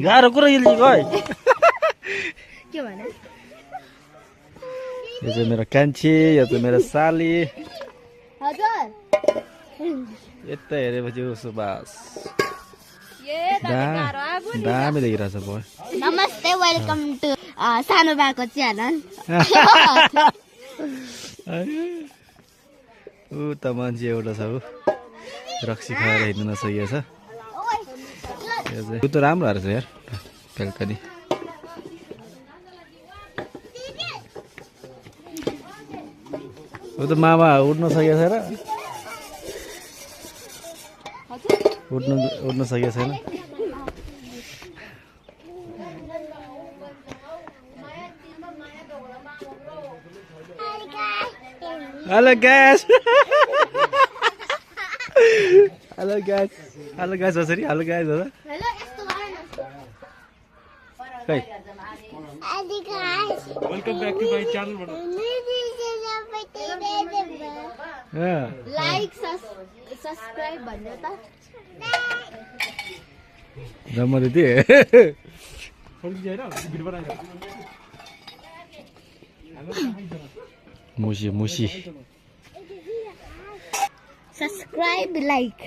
गाह्रो कुरा इल्जीको है के भने यो चाहिँ मेरो कान्छी यो चाहिँ मेरो साली हजुर यता हेरेपछि सुबास ए दामी देखिरहेछ भयो नमस्ते वेलकम टु सानो बाको च्यानल ऊ त मान्छे एउटा छ ऊ रक्सी खाएर हिँड्न नसकेको छ ऊ त राम्रो हारेछ यार बेलुका ऊ त मामा उठ्न सकेको छैन उठ्न सकेको छैन hello guys hello guys hello guys कसरी हेलो ग्यास हो खै welcome back to my channel like subscribe भन्नु त जम्मा दिदी मुसी सब्स्क्राइब लाइक